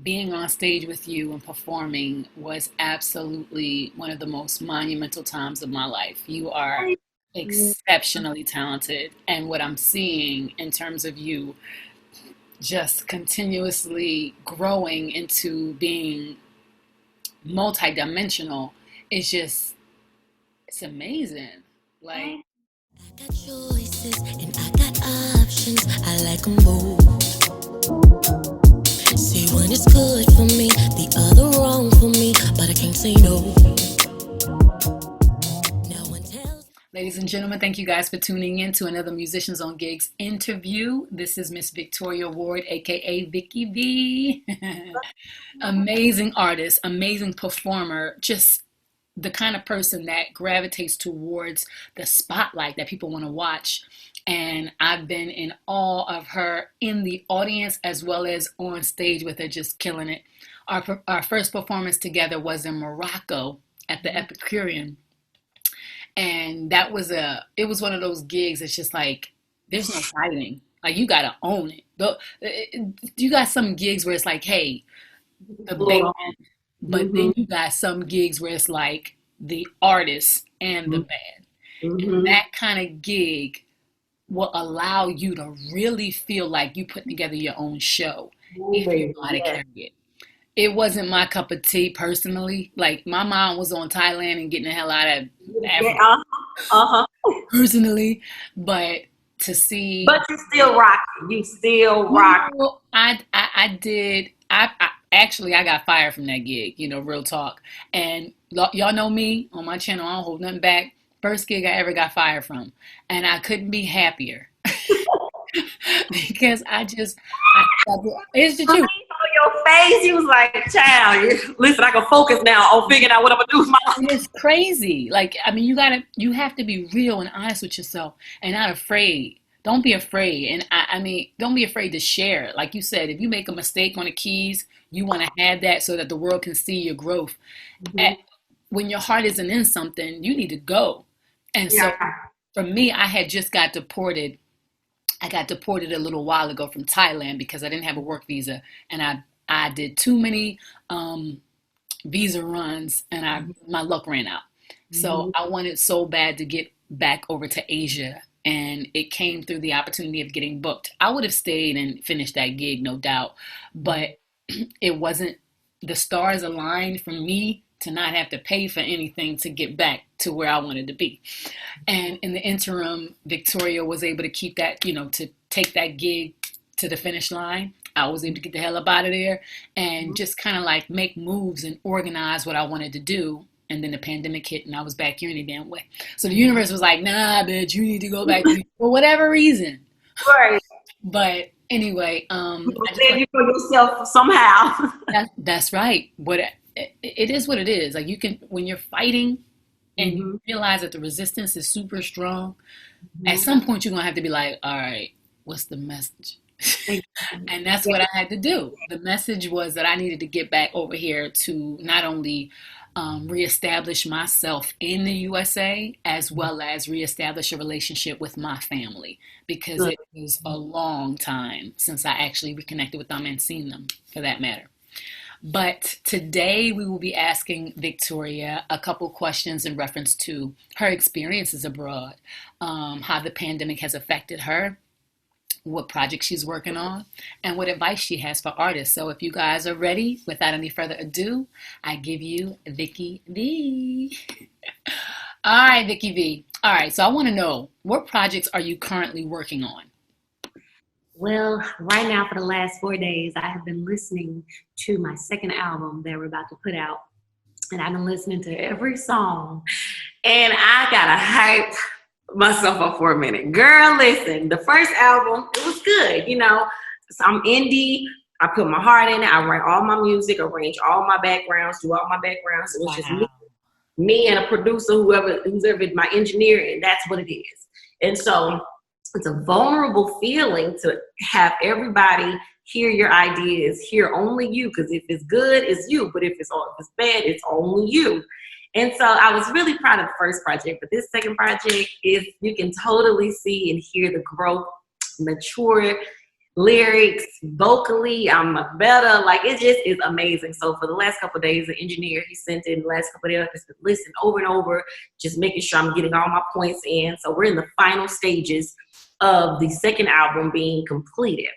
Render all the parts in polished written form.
being on stage with you and performing was absolutely one of the most monumental times of my life. You are Thank you. exceptionally talented, and what I'm seeing in terms of you just continuously growing into being multidimensional is just, it's amazing. Like, Thank I got choices and I got options. I like them both. See, one is good for me, the other wrong for me, but I can't say no. Now one tells. ladies and gentlemen, thank you guys for tuning in to another Musicians on Gigs interview. This is Miss Victoria Ward, aka Vicky V. Amazing artist, amazing performer, just the kind of person that gravitates towards the spotlight that people want to watch. And I've been in awe of her in the audience as well as on stage with her, just killing it. Our first performance together was in Morocco at the you. Epicurean, and it was one of those gigs. It's just like there's no fighting. Like you gotta own it. You got some gigs where it's like, hey, the Blow band, it on. but Mm-hmm. then you got some gigs where it's like the artist and the band. And Mm-hmm. that kind of gig will allow you to really feel like you put together your own show Oh, if you baby, know how to yes. carry it. It wasn't my cup of tea personally. Like my mom was on Thailand and getting the hell out of Yeah, Africa uh-huh. personally, but to see, But you still rock. You still rock. I did. I actually I got fired from that gig. Real talk. And y'all know me on my channel. I don't hold nothing back. First gig I ever got fired from, and I couldn't be happier because it's the For me, truth. on your face, you was like, child, listen, I can focus now on figuring out what I'm going to do with my life. And it's crazy. Like, I mean, you have to be real and honest with yourself and not afraid. Don't be afraid. And I mean, don't be afraid to share. Like you said, if you make a mistake on the keys, you want to have that so that the world can see your growth. Mm-hmm. At, when your heart isn't in something, you need to go. And so Yeah. for me, I had just got deported. I got deported a little while ago from Thailand because I didn't have a work visa, and I did too many visa runs, and my luck ran out. So Mm-hmm. I wanted so bad to get back over to Asia, and it came through the opportunity of getting booked. I would have stayed and finished that gig, no doubt, but it wasn't, the stars aligned for me to not have to pay for anything to get back to where I wanted to be. And in the interim, Victoria was able to keep that, to take that gig to the finish line. I was able to get the hell up out of there and just kind of like make moves and organize what I wanted to do. And then the pandemic hit and I was back here any damn way. So the universe was like, nah, bitch, you need to go back for whatever reason. Right. But anyway, You I just said want you for yourself somehow. that's right. But it is what it is. Like you can, when you're fighting and you Mm-hmm. realize that the resistance is super strong, at Mm-hmm. some point you're gonna have to be like, all right, what's the message? And that's Yeah. what I had to do. The message was that I needed to get back over here to not only reestablish myself in the USA as well as reestablish a relationship with my family because Good. it was a long time since I actually reconnected with them and seen them for that matter. But today we will be asking Victoria a couple questions in reference to her experiences abroad, how the pandemic has affected her, what project she's working on, and what advice she has for artists. So if you guys are ready, without any further ado, I give you Vicky V. All right, Vicky V. All right, so I want to know, what projects are you currently working on? Well, right now for the last 4 days, I have been listening to my second album that we're about to put out. And I've been listening to every song. And I gotta hype myself up for a minute. Girl, listen, the first album, it was good, So I'm indie. I put my heart in it. I write all my music, arrange all my backgrounds, do all my backgrounds. It was just Wow. me and a producer, who's ever my engineer, and that's what it is. And so it's a vulnerable feeling to have everybody hear your ideas, hear only you, because if it's good, it's you, but if it's bad, it's only you. And so I was really proud of the first project, but this second project is, you can totally see and hear the growth, mature. lyrics, vocally, I'm better. Like it just is amazing. So for the last couple of days, the engineer he sent in the last couple of days, I just been listening over and over, just making sure I'm getting all my points in. So we're in the final stages of the second album being completed,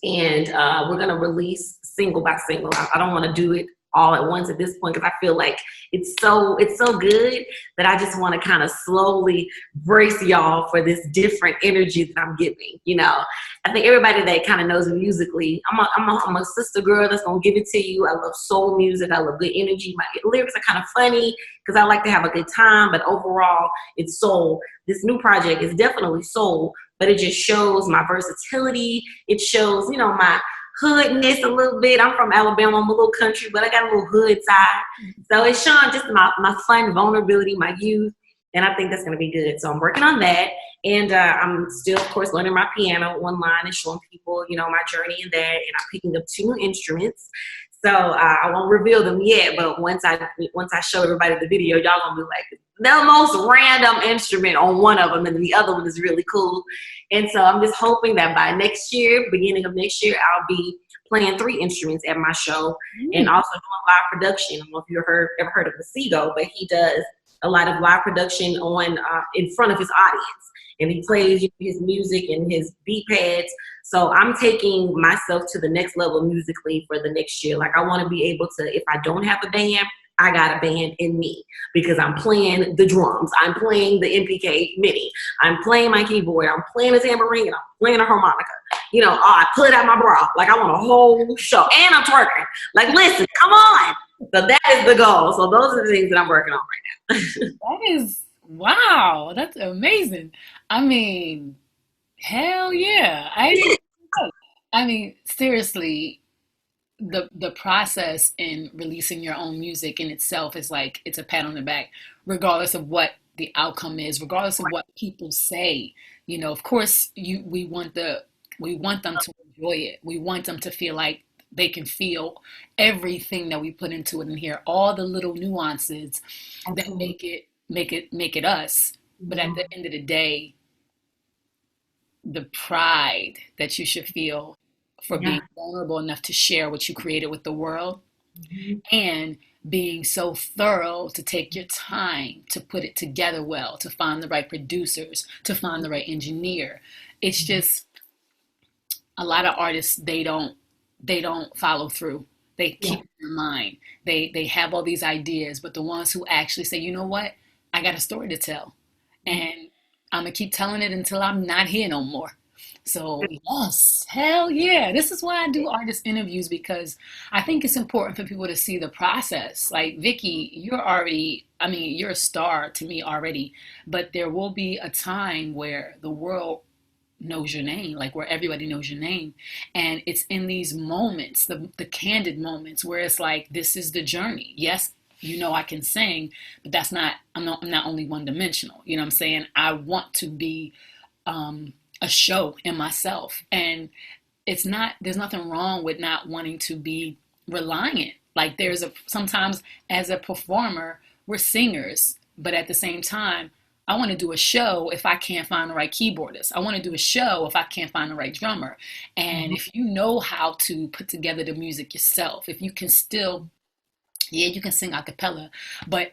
and we're gonna release single by single. I don't want to do it all at once at this point because I feel like it's so good that I just want to kind of slowly brace y'all for this different energy that I'm giving. I think everybody that kind of knows me musically, I'm a sister girl that's gonna give it to you. I love soul music. I love good energy. My lyrics are kind of funny because I like to have a good time, but overall, it's soul. This new project is definitely soul, but it just shows my versatility. It shows, my hoodness a little bit. I'm from Alabama. I'm a little country, but I got a little hood side. So it's showing just my fun, vulnerability, my youth, and I think that's going to be good. So I'm working on that. And I'm still, of course, learning my piano online and showing people, my journey in that. And I'm picking up 2 new instruments. So I won't reveal them yet, but once I show everybody the video, y'all gonna be like, the most random instrument on one of them, and the other one is really cool. And so I'm just hoping that by next year, beginning of next year, I'll be playing 3 instruments at my show, and also doing live production. I don't know if you ever heard of Masego, but he does a lot of live production on in front of his audience, and he plays his music and his beat pads. So I'm taking myself to the next level musically for the next year. Like I want to be able to, if I don't have a band, I got a band in me because I'm playing the drums. I'm playing the MPK mini. I'm playing my keyboard. I'm playing a tambourine and I'm playing a harmonica. I pull it out my bra. Like I want a whole show, and I'm twerking. Like, listen, come on. So that is the goal. So those are the things that I'm working on right now. That is, wow, that's amazing. I mean, hell yeah. Seriously, the process in releasing your own music in itself is like it's a pat on the back, regardless of what the outcome is, regardless of what people say. Of course, we want them to enjoy it. We want them to feel like they can feel everything that we put into it and hear all the little nuances that make it us. But at the end of the day, the pride that you should feel for being vulnerable enough to share what you created with the world, and being so thorough to take your time to put it together well, to find the right producers, to find the right engineer. It's just a lot of artists, they don't follow through. They keep it in mind. They have all these ideas, but the ones who actually say, you know what, I got a story to tell, and I'm gonna keep telling it until I'm not here no more. So yes, hell yeah. This is why I do artist interviews, because I think it's important for people to see the process. Like Vicky, you're a star to me already, but there will be a time where the world knows your name, like where everybody knows your name. And it's in these moments, the candid moments, where it's like, this is the journey. Yes, I can sing, but I'm not only one dimensional. You know what I'm saying? I want to be a show in myself. And there's nothing wrong with not wanting to be reliant. Like sometimes as a performer, we're singers, but at the same time, I want to do a show if I can't find the right keyboardist. I want to do a show if I can't find the right drummer. And if you know how to put together the music yourself, if you can still, you can sing a cappella, but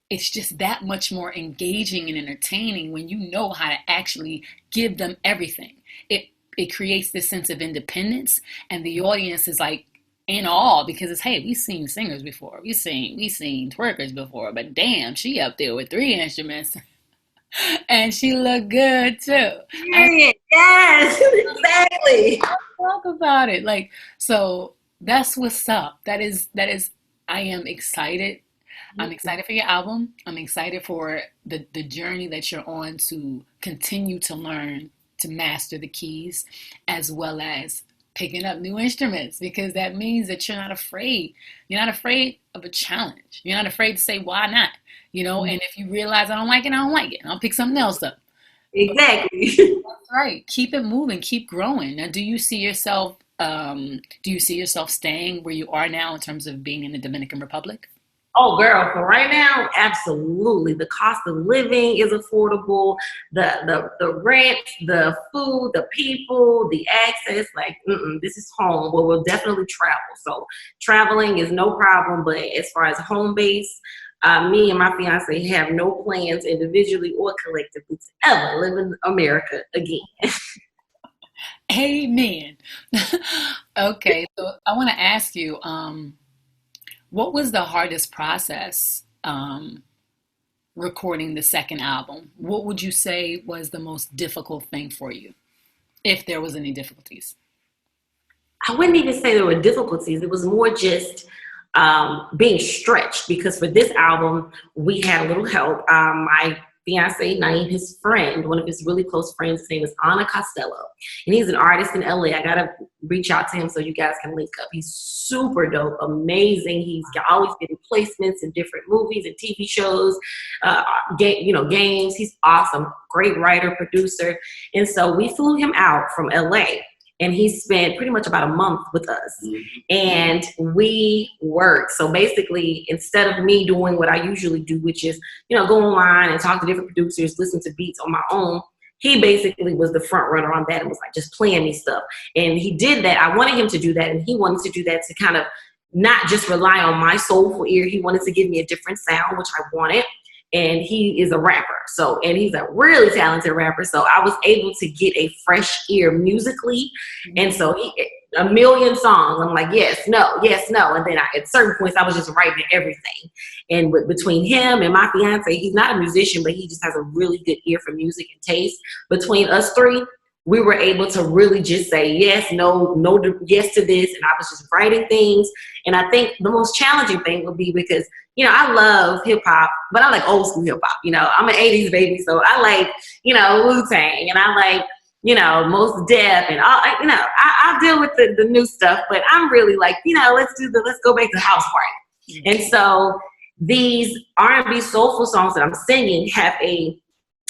it's just that much more engaging and entertaining when you know how to actually give them everything. It creates this sense of independence, and the audience is like in awe because it's, hey, we've seen singers before, we've seen twerkers before, but damn, she up there with 3 instruments. And she looked good too. Yes, exactly. Talk about it. Like, so that's what's up. That is, I am excited. I'm excited for your album. I'm excited for the journey that you're on to continue to learn, to master the keys, as well as picking up new instruments, because that means that you're not afraid. You're not afraid of a challenge. You're not afraid to say, why not? And if you realize I don't like it, I don't like it. I'll pick something else up. Exactly. That's right. Keep it moving. Keep growing. Now, do you see yourself staying where you are now in terms of being in the Dominican Republic? Oh, girl, for right now, absolutely. The cost of living is affordable. The rent, the food, the people, the access. Like, this is home. Well, we'll definitely travel. So traveling is no problem. But as far as home base, me and my fiance have no plans, individually or collectively, to ever live in America again. Amen. Okay, so I want to ask you, what was the hardest process recording the second album? What would you say was the most difficult thing for you, if there was any difficulties? I wouldn't even say there were difficulties. It was more just being stretched because for this album, we had a little help. My fiance, Naeem, his friend, one of his really close friends, his name is Anna Costello. And he's an artist in LA. I got to reach out to him so you guys can link up. He's super dope, amazing. He's always getting placements in different movies and TV shows, games. He's awesome. Great writer, producer. And so we flew him out from LA and he spent pretty much about a month with us. And we worked. So basically, instead of me doing what I usually do, which is, go online and talk to different producers, listen to beats on my own, he basically was the front runner on that and was like just playing me stuff. And he did that. I wanted him to do that, and he wanted to do that to kind of not just rely on my soulful ear. He wanted to give me a different sound, which I wanted. And he is a rapper. And he's a really talented rapper. So I was able to get a fresh ear musically. And so a million songs. I'm like, yes, no. And then at certain points, I was just writing everything. And between him and my fiance, he's not a musician, but he just has a really good ear for music and taste. Between us three, we were able to really just say yes, no, yes to this. And I was just writing things. And I think the most challenging thing would be because, I love hip hop, but I like old school hip hop. I'm an 80s baby. So I like, Wu-Tang, and I like, Most Def and all, I'll deal with the new stuff, but I'm really like, let's go back to the house party. And so these R&B soulful songs that I'm singing have a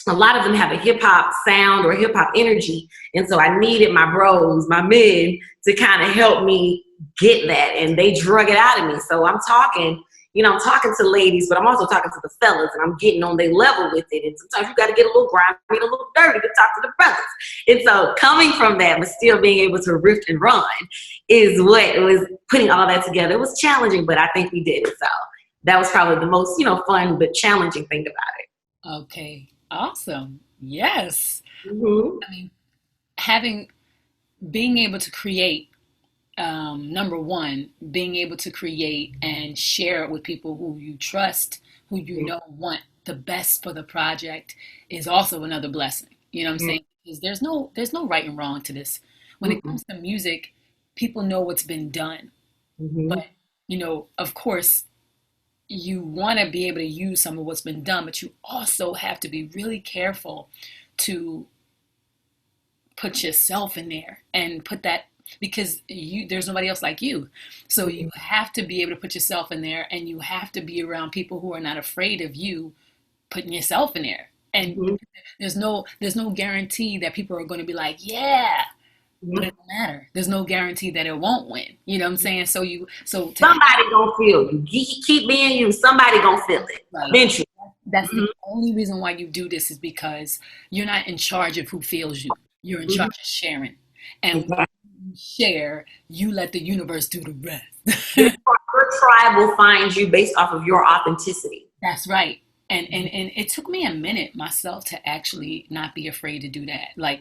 lot of them have a hip hop sound or hip hop energy. And so I needed my bros, my men to kind of help me get that. And they drug it out of me. So I'm talking to ladies, but I'm also talking to the fellas, and I'm getting on their level with it. And sometimes you got to get a little grimy, a little dirty to talk to the brothers. And so coming from that, but still being able to riff and run is what was putting all that together. It was challenging, but I think we did it. So that was probably the most, fun but challenging thing about it. Okay. Awesome. Yes. Mm-hmm. I mean, being able to create, number one, being able to create and share it with people who you trust, who you know want the best for the project is also another blessing. You know what I'm saying? Because there's no right and wrong to this. When it comes to music, people know what's been done. But, of course, you want to be able to use some of what's been done, but you also have to be really careful to put yourself in there and put that, because there's nobody else like you. So you have to be able to put yourself in there, and you have to be around people who are not afraid of you putting yourself in there. And there's no guarantee that people are going to be like, yeah, but it don't matter. There's no guarantee that it won't win. You know what I'm saying? So somebody gonna feel you. Keep being you. Somebody gonna feel it eventually. That's the only reason why you do this, is because you're not in charge of who feels you. You're in charge of sharing. And when you share, you let the universe do the rest. Your tribe will find you based off of your authenticity. That's right. And it took me a minute myself to actually not be afraid to do that.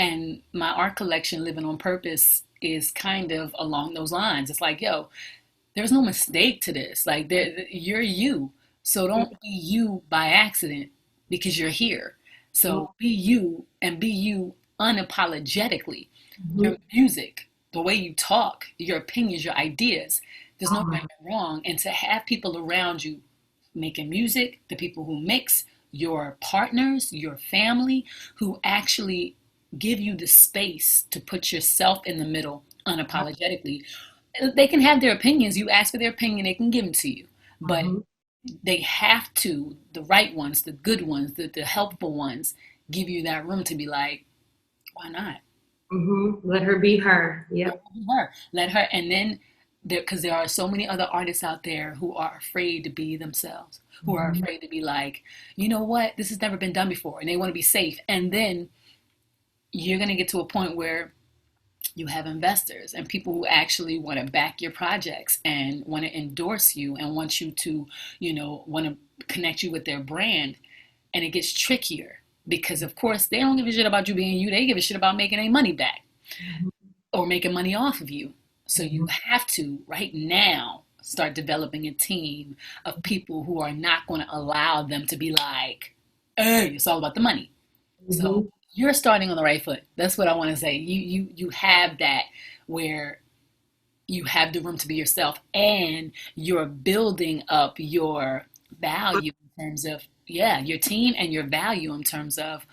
And my art collection, Living on Purpose, is kind of along those lines. It's like, yo, there's no mistake to this. Like, you're you. So don't be you by accident because you're here. So be you, and be you unapologetically. Your music, the way you talk, your opinions, your ideas, there's no right or wrong. And to have people around you making music, the people who mix, your partners, your family, who actually give you the space to put yourself in the middle unapologetically. They can have their opinions. You ask for their opinion, they can give them to you. But they have to, the right ones, the good ones, the helpful ones, give you that room to be like, why not? Let her be her. Yep. Let her. And then because there are so many other artists out there who are afraid to be themselves, who are afraid to be like, you know what, this has never been done before, and they want to be safe. And then you're going to get to a point where you have investors and people who actually want to back your projects and want to endorse you and want you to, want to connect you with their brand. And it gets trickier because, of course, they don't give a shit about you being you. They give a shit about making their money back or making money off of you. So you have to, right now, start developing a team of people who are not going to allow them to be like, hey, it's all about the money. So you're starting on the right foot. That's what I want to say. You have that where you have the room to be yourself and you're building up your value in terms of, your team and your value in terms of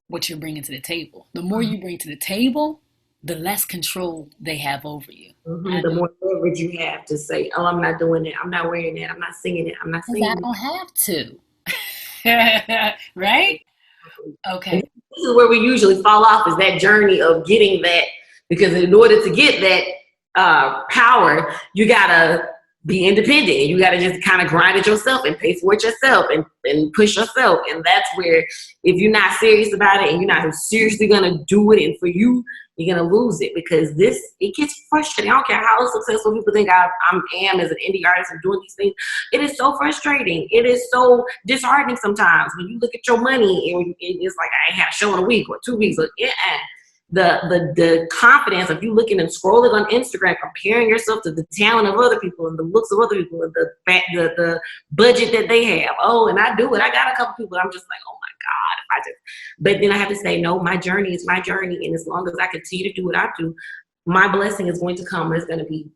what you're bringing to the table. The more you bring to the table, the less control they have over you. The more leverage you have to say, oh, I'm not doing it. I'm not wearing that. I'm not singing it. I'm not singing it. I don't have to. Right? Okay. And this is where we usually fall off, is that journey of getting that, because in order to get that power, you gotta be independent. You gotta just kind of grind it yourself and pay for it yourself and push yourself. And that's where, if you're not serious about it and you're not seriously gonna do it, and for you, you're gonna lose it, because it gets frustrating. I don't care how successful people think I am as an indie artist and doing these things. It is so frustrating. It is so disheartening sometimes when you look at your money and it's like, I ain't had a show in a week or 2 weeks. Or, the confidence of you looking and scrolling on Instagram, comparing yourself to the talent of other people and the looks of other people and the budget that they have. Oh, and I do it. I got a couple people. I'm just like, oh my God, but then I have to say, no, my journey is my journey. And as long as I continue to do what I do, my blessing is going to come. It's going to be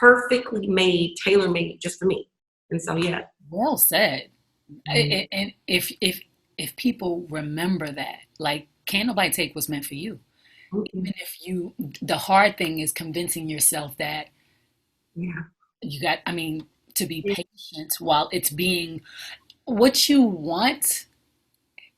perfectly made, tailor-made just for me. And so, yeah. Well said. And if people remember that, like, can't nobody take what's meant for you. Even if the hard thing is convincing yourself that you got, to be patient while it's being what you want.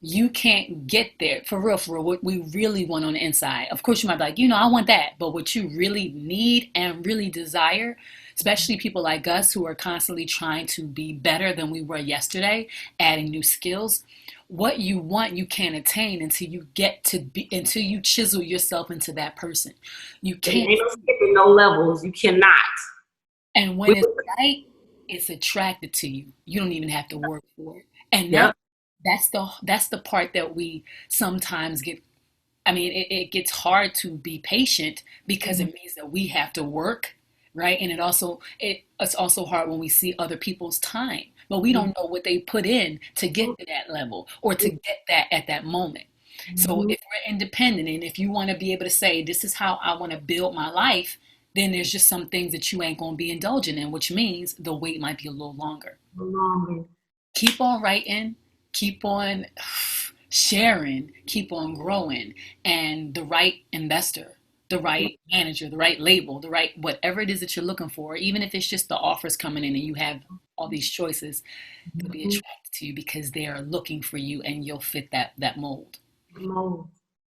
You can't get there for real, what we really want on the inside. Of course, you might be like, I want that. But what you really need and really desire, especially people like us who are constantly trying to be better than we were yesterday, adding new skills, what you want, you can't attain until until you chisel yourself into that person. You can't. Ain't no skipping no levels. You cannot. And when it's right, it's attracted to you. You don't even have to work for it. And that's the part that we sometimes get. It gets hard to be patient because it means that we have to work, right? And it's also hard when we see other people's time, but we don't know what they put in to get to that level or to get that at that moment. So if we're independent and if you want to be able to say, this is how I want to build my life, then there's just some things that you ain't going to be indulging in, which means the wait might be a little longer. Keep on writing, keep on sharing, keep on growing, and the right investor, the right manager, the right label, the right whatever it is that you're looking for, even if it's just the offers coming in and you have all these choices, they'll be attracted to you because they are looking for you and you'll fit that mold.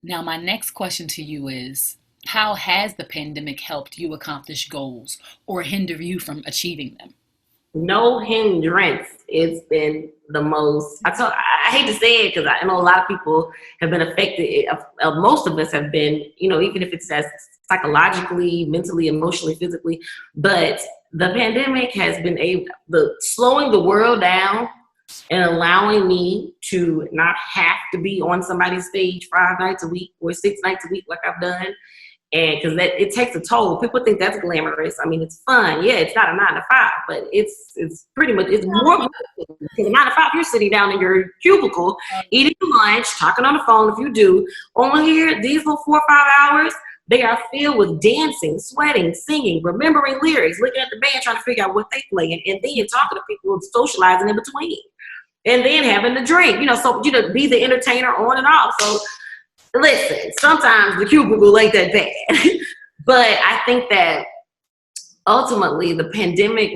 Now, my next question to you is, how has the pandemic helped you accomplish goals or hinder you from achieving them? No hindrance. It's been the most, I hate to say it because I know a lot of people have been affected. Most of us have been, even if it's as psychologically, mentally, emotionally, physically, but the pandemic has been slowing the world down and allowing me to not have to be on somebody's stage 5 nights a week or 6 nights a week like I've done. And because it takes a toll. People think that's glamorous. It's fun. Yeah, it's not a 9 to 5, but it's pretty much, it's more because a 9 to 5, you're sitting down in your cubicle, eating lunch, talking on the phone if you do. Only here, these little 4 or 5 hours, they are filled with dancing, sweating, singing, remembering lyrics, looking at the band, trying to figure out what they playing, and then talking to people, socializing in between. And then having the drink, be the entertainer on and off. So listen, sometimes the cubicle ain't that bad. But I think that ultimately the pandemic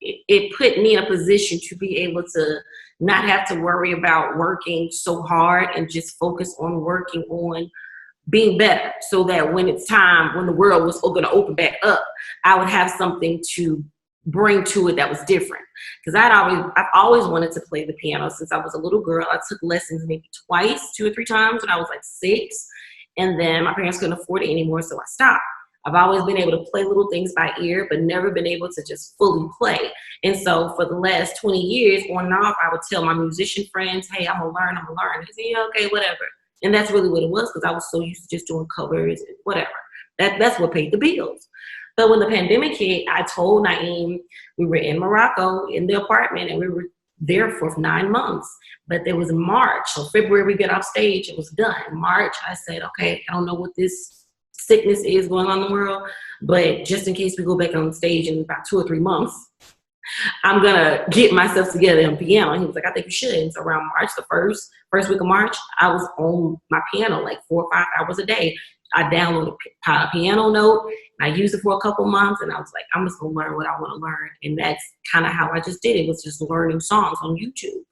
it put me in a position to be able to not have to worry about working so hard and just focus on working on being better, so that when it's time, when the world was going to open back up, I would have something to bring to it that was different. Because I've always wanted to play the piano since I was a little girl. I took lessons maybe twice, 2 or 3 times when I was like 6, and then my parents couldn't afford it anymore, so I stopped. I've always been able to play little things by ear, but never been able to just fully play. And so for the last 20 years, on and off, I would tell my musician friends, hey, I'm gonna learn. They say, yeah, okay, whatever. And that's really what it was, because I was so used to just doing covers and whatever. That's what paid the bills. But when the pandemic hit, I told Naeem, we were in Morocco in the apartment, and we were there for 9 months. But there was March, so February we got off stage, it was done. March, I said, okay, I don't know what this sickness is going on in the world, but just in case we go back on stage in about 2 or 3 months, I'm gonna get myself together on piano. And he was like, I think you should. And so around March, the first week of March, I was on my piano like 4 or 5 hours a day. I downloaded a piano note, and I used it for a couple months, and I was like, I'm just gonna learn what I want to learn. And that's kind of how I just did it, was just learning songs on YouTube.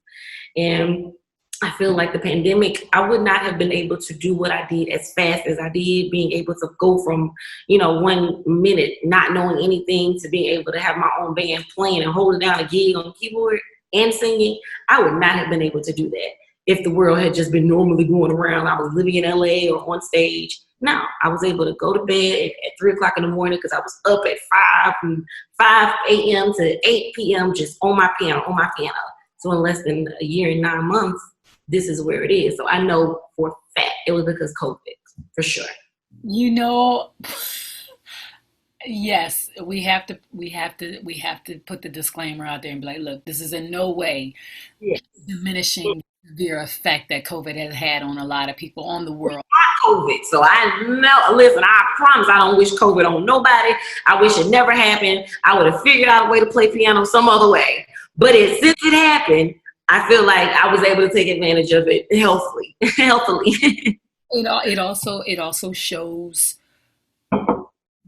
And I feel like the pandemic, I would not have been able to do what I did as fast as I did, being able to go from, 1 minute not knowing anything to being able to have my own band playing and holding down a gig on the keyboard and singing. I would not have been able to do that if the world had just been normally going around. I was living in LA or on stage. No, I was able to go to bed at 3 o'clock in the morning because I was up at 5 a.m. to 8 p.m. just on my piano. So in less than a year and 9 months, this is where it is. So I know for a fact it was because COVID, for sure. Yes, we have to put the disclaimer out there and be like, look, this is in no way diminishing the effect that COVID has had on a lot of people on the world. COVID. So I know, listen, I promise I don't wish COVID on nobody. I wish it never happened. I would have figured out a way to play piano some other way. But since it happened, I feel like I was able to take advantage of it healthily. It also shows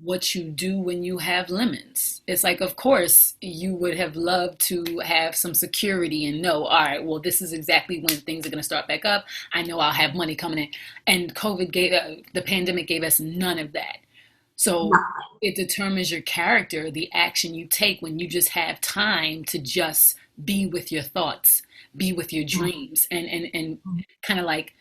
what you do when you have lemons. It's like, of course, you would have loved to have some security and know, all right, well, this is exactly when things are going to start back up. I know I'll have money coming in. And the pandemic gave us none of that. So it determines your character, the action you take when you just have time to just be with your thoughts, be with your dreams, and kind of like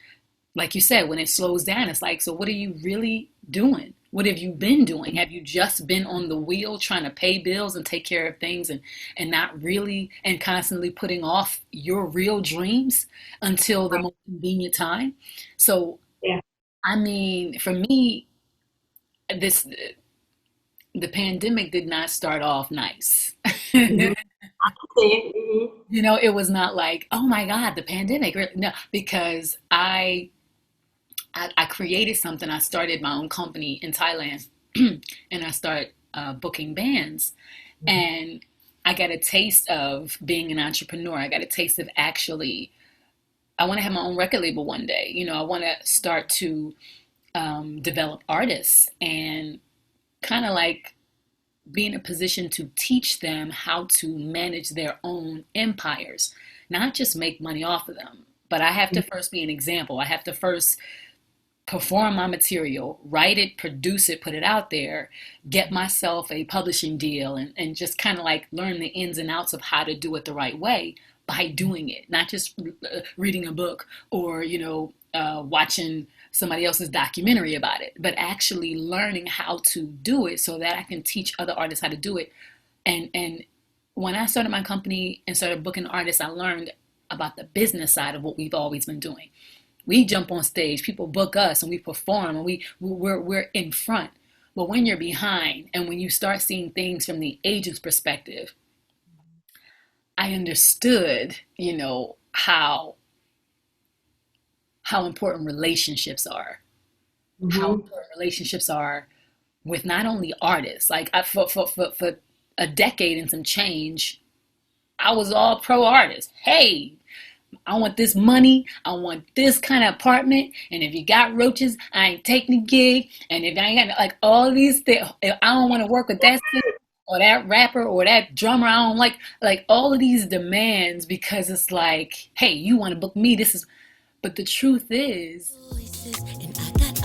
you said, when it slows down, it's like, so what are you really doing? What have you been doing? Have you just been on the wheel trying to pay bills and take care of things and not really, and constantly putting off your real dreams until the most convenient time? So, Yeah. I mean, for me, the pandemic did not start off nice. Mhm. Mhm. It was not like, oh my God, the pandemic. No, because I created something. I started my own company in Thailand, and I started booking bands, and I got a taste of being an entrepreneur. I got a taste of actually, I want to have my own record label one day. I want to start to develop artists and kind of like be in a position to teach them how to manage their own empires, not just make money off of them. But I have to first be an example. I have to first perform my material, write it, produce it, put it out there, get myself a publishing deal, and just kind of like learn the ins and outs of how to do it the right way by doing it, not just reading a book or, watching somebody else's documentary about it, but actually learning how to do it so that I can teach other artists how to do it. And when I started my company and started booking artists, I learned about the business side of what we've always been doing. We jump on stage, people book us, and we perform, and we're in front. But when you're behind, and when you start seeing things from the agent's perspective, I understood, how important relationships are. How important relationships are with not only artists. Like for a decade and some change, I was all pro artist. Hey, I want this money. I want this kind of apartment. And if you got roaches, I ain't taking the gig. And if I ain't got like all these things, if I don't want to work with that singer or that rapper or that drummer, I don't like all of these demands, because it's like, hey, you want to book me? But the truth is, And I got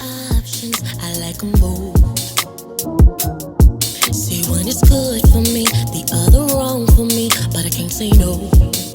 options, I like them both. See, one is good for me, the other wrong for me, but I can't say no.